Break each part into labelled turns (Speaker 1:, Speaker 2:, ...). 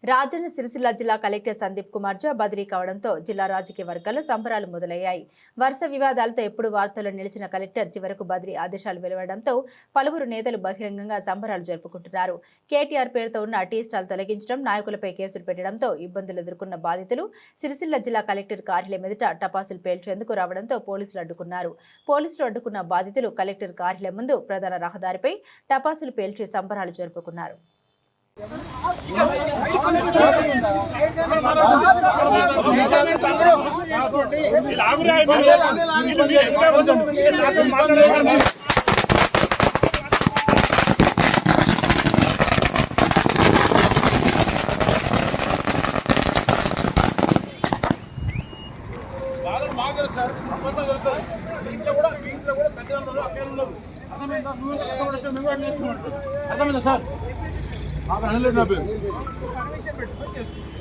Speaker 1: రాజన్న సిరిసిల్ల జిల్లా కలెక్టర్ సందీప్ కుమార్ ఝా బదిలీ కావడంతో జిల్లా రాజకీయ వర్గాల్లో సంబరాలు మొదలయ్యాయి. వరుస వివాదాలతో ఎప్పుడు వార్తల్లో నిలిచిన కలెక్టర్ చివరకు బదిలీ ఆదేశాలు వెలువడడంతో పలువురు నేతలు బహిరంగంగా సంబరాలు జరుపుకుంటున్నారు. కేటీఆర్ పేరుతో ఉన్న టీ స్టాల్ తొలగించడం, నాయకులపై కేసులు పెట్టడంతో ఇబ్బందులు ఎదుర్కొన్న బాధితులు సిరిసిల్ల జిల్లా కలెక్టర్ కార్యాలయం ఎదుట టపాసులు పేల్చేందుకు రావడంతో పోలీసులు అడ్డుకున్నారు. పోలీసులు అడ్డుకున్న బాధితులు కలెక్టర్ కార్యాలయం ముందు ప్రధాన రహదారిపై టపాసులు పేల్చి సంబరాలు జరుపుకున్నారు.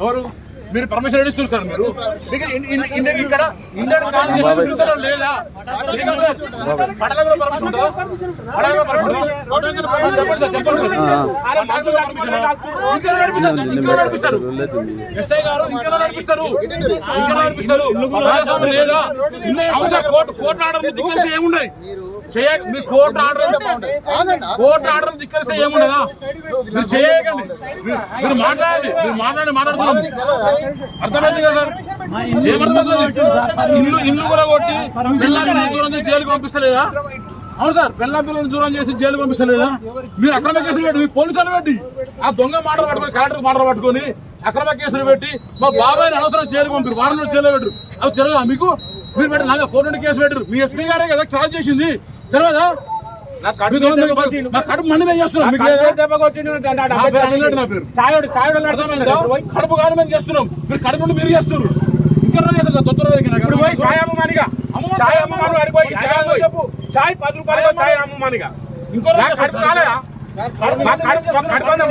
Speaker 2: ఎవరు మీరు పర్మిషన్ అడిస్తారు సార్? మీరు ఇక్కడ లేదా పడల కూడా పర్మిషన్ ఉంటుందా? పడల కూడా పర్మిషన్ నడిపిస్తారు. ఎస్ఐ గారు ఇంకెలా నడిపిస్తారు? లేదా కోర్టు ఆర్డర్ ధిక్కరిస్తే ఏమున్నాయి? మీ కోర్టు ఆర్డర్ ధిక్కరిస్తే ఏముండదా? మీరు చేయకండి, మీరు మాట్లాడుతున్నాం. అర్థమైంది కదా సార్? ఇల్లు కూడా కొట్టి పిల్లల్ని దూరం చేసి జైలుకి పంపిస్తలేదా? అవును సార్, పిల్లల్ని దూరం చేసి జైలుకి పంపిస్తలేదా? మీరు అక్రమ కేసులు పెట్టి, మీ పోలీసులు పెట్టి, ఆ దొంగ మాటలు పట్టుకొని, కలెక్టర్ మాటలు పట్టుకొని అక్రమ కేసులు పెట్టి మా బాబాయ్ని అనవసరం జైలుకి పంపారు. వారం రోజులు జైలు పెట్టరు. అవి తెలియదా మీకు? మీరు పెట్టి నాగా 4 కేసు పెట్టరు. మీ ఎస్పీ గారే కదా ఛార్జ్ చేసింది, తెలియదా? కడుపు మండి మేము చేస్తున్నాం. కడుపు కాదు మేము చేస్తున్నాం. మీరు కడుపు నుండి మీరు చేస్తున్నారు. ఇంకా
Speaker 3: చాయ్ 10 రూపాయలు చాయ్ అమ్మమానిగా ఇంకో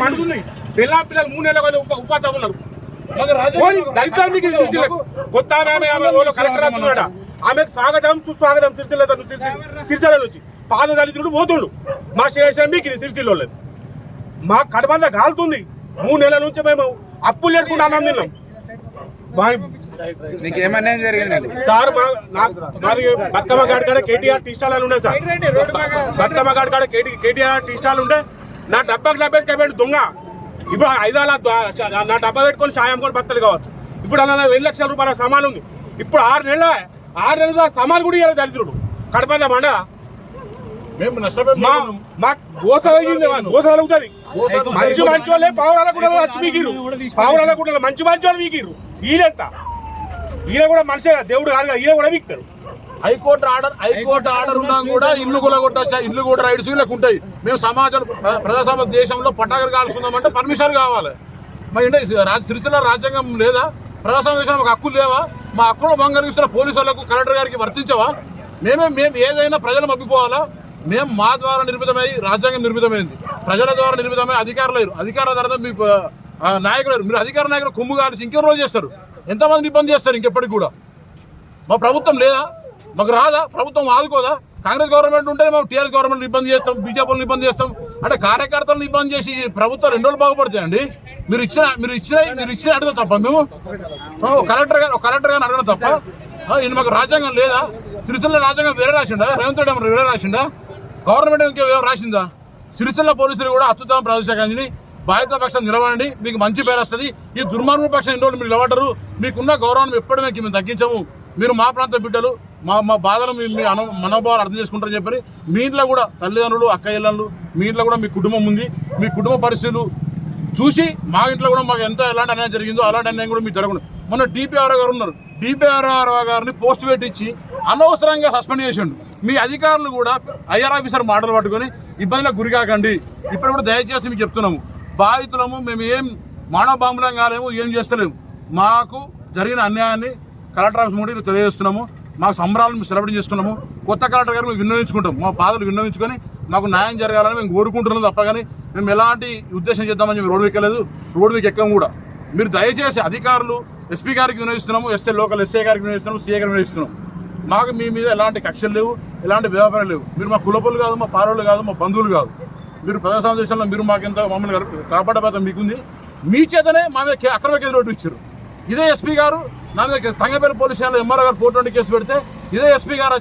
Speaker 3: మండుతుంది. పిల్లలు 3 నెలల ఉపాధి ఉన్నారు. కొత్త కలెక్టర్ అవుతున్నాడా? ఆమెకు స్వాగతం సుస్వాగతం. సిరిసిల్ల నుంచి పాద దళితుడు పోతుండు. మా స్టేషన్ మీకు ఇది సిరిసిల్ల లేదు. మా కడబంద కాలుతుంది. 3 నెలల నుంచి మేము అప్పులు చేసుకుంటూ అన్నం తిన్నాం. సార్ మాది బతుకమ్మ గాడి కాడ కేటీఆర్ టీ స్టాల్ అని ఉండే సార్. బతుకమ్మ గాడి కాడ కేటీఆర్ టీ స్టాల్ ఉండే. నా డబ్బాకి దొంగ ఇప్పుడు 5 నా డబ్బా పెట్టుకొని సాయం కూడా బత్తలు కావచ్చు. ఇప్పుడు అలా 2 లక్షల రూపాయల సమాన్ ఉంది. ఇప్పుడు 6 నెలల సమాన్ కూడా ఇవ్వాలి దళితుడు. కడపంద మండ
Speaker 2: మేము నష్టపోయి
Speaker 3: మాకు గోస కలుగుతుంది. మంచి వాళ్ళే పావురాల కూడా వచ్చి వీకిరు. పావురాల కూడా మంచి వాళ్ళు వీకిరు. ఈయనంత ఈయన కూడా మనిషి దేవుడు కాదు, ఈయన కూడా వీక్తారు.
Speaker 2: హైకోర్టు ఆర్డర్ ఉన్నా కూడా ఇల్లు కూడా కొట్టచ్చా? ఇల్లు కూడా రైట్స్ వీళ్ళకు ఉంటాయి. మేము సమాజం ప్రజాస్వామ్య దేశంలో పటాకలు కాల్చుకుందామంటే పర్మిషన్ కావాలి. మరి సిరిసిల్ల రాజ్యాంగం లేదా? ప్రజాస్వామ్య దేశంలో మాకు హక్కులు లేవా? మా హక్కులను భంగరిస్తున్న పోలీసు వాళ్ళకు కలెక్టర్ గారికి వర్తించవా? మేము ఏదైనా ప్రజలు మప్పిపోవాలా? మేము మా ద్వారా నిర్మితమై రాజ్యాంగం నిర్మితమైంది, ప్రజల ద్వారా నిర్మితమై అధికారులు లేరు. అధికారుల తర్వాత మీ నాయకులు లేరు. మీరు అధికార నాయకులు కొమ్ము కాల్చి ఇంకెవరు రోజు చేస్తారు? ఎంతమంది ఇబ్బంది చేస్తారు ఇంకెప్పటికి కూడా? మా ప్రభుత్వం లేదా? మాకు రాదా? ప్రభుత్వం ఆదుకోదా? కాంగ్రెస్ గవర్నమెంట్ ఉంటే మేము టీఆర్ఎస్ గవర్నమెంట్ ఇబ్బంది చేస్తాం, బీజేపీలను ఇబ్బంది చేస్తాం. అంటే కార్యకర్తలను ఇబ్బంది చేసి ప్రభుత్వం 2 రోజులు బాగుపడతాయండి. మీరు ఇచ్చిన అడగడం తప్ప? మేము కలెక్టర్ గారిని అడగడం తప్ప? మాకు రాజ్యాంగం లేదా? సిరిసిల్ల రాజ్యాంగం వేరే రాసిండా? రేవంత్ రెడ్డి ఏమన్నా వేరే రాసిండా? గవర్నమెంట్ ఇంకేమో రాసిందా? సిరిసిల్ల పోలీసులు కూడా అత్యుత్తమ ప్రదర్శకాన్ని బాధ్యత పక్షం నిలబడండి, మీకు మంచి పేరు వస్తుంది. ఈ దుర్మార్గ పక్షం ఎన్ని రోజులు మీరు నిలబడరు. మీకున్న గౌరవాన్ని ఎప్పటికీ మేము తగ్గించము. మీరు మా ప్రాంత బిడ్డలు, మా బాధలు మీ మనోభావాలు అర్థం చేసుకుంటారని చెప్పి మీ ఇంట్లో కూడా తల్లిదండ్రులు, అక్కయ్యలు, మీ ఇంట్లో కూడా మీ కుటుంబం ఉంది. మీ కుటుంబ పరిస్థితులు చూసి మా ఇంట్లో కూడా మాకు ఎలాంటి అన్యాయం జరిగిందో అలాంటి అన్యాయం కూడా మీకు జరగదు. మొన్న డిపిఆర్ఓ గారు ఉన్నారు. డిపిఆర్ఓ గారిని పోస్ట్ పెట్టించి అనవసరంగా సస్పెండ్ చేసిండు. మీ అధికారులు కూడా ఐఆర్ ఆఫీసర్ మాటలు పట్టుకొని ఇబ్బందులకు గురి కాకండి. ఇప్పుడు కూడా దయచేసి మీకు చెప్తున్నాము, బాధితులము. మేము ఏం మానవ బాంబులం కాలేము, ఏం చేస్తలేము. మాకు జరిగిన అన్యాయాన్ని కలెక్టర్ ఆఫీస్ ముందు తెలియజేస్తున్నాము. మాకు సంబరాలను మేము సెలబ్రేట్ చేసుకున్నాము. కొత్త కలెక్టర్ గారు మేము విన్నవించుకుంటాం. మా బాధలు విన్నవించుకొని మాకు న్యాయం జరగాలని మేము కోరుకుంటున్నాం తప్ప కానీ మేము ఎలాంటి ఉద్దేశం చేద్దామని చెప్పి రోడ్డు ఎక్కలేదు, రోడ్డు మీకు ఎక్కం కూడా. మీరు దయచేసి అధికారులు ఎస్పీ గారికి వినియోగిస్తున్నాము, లోకల్ ఎస్ఐ గారికి వినియోగిస్తున్నాము, సీఏ గారికి వినియోగిస్తున్నాం. మాకు మీ మీద ఎలాంటి కక్షలు లేవు, ఎలాంటి వ్యాపారాలు లేవు. మీరు మా కులపులు కాదు, మా పారోళ్ళు కాదు, మా బంధువులు కాదు. మీరు ప్రజాస్వామ్య దేశంలో మీరు మాకెంత మమ్మల్ని కాపాడే బాధ్యత మీకుంది. మీ చేతనే మా మీద అక్రమ కేసు పెట్టించారు. ఇదే ఎస్పీ గారు నా మీద తంగపల్లి పోలీస్ స్టేషన్లో ఎంఆర్ఓ గారు 420 కేసు పెడితే ఇదే ఎస్పీ గారు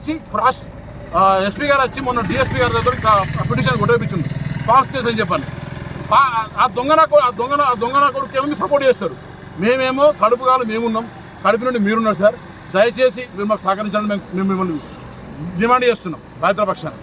Speaker 2: వచ్చి మొన్న డిఎస్పీ గారి దగ్గర పిటిషన్ కొట్టేపించింది ఫాల్స్ కేసు అని చెప్పాను. ఆ దొంగన కొడుకు సపోర్ట్ చేస్తారు. మేమేమో కడుపు కాలం మేమున్నాం, కడుపు నుండి మీరున్నారు సార్. దయచేసి మీరు మాకు సహకరించాలని మేము మిమ్మల్ని డిమాండ్ చేస్తున్నాం బాధితుల పక్షాన్ని.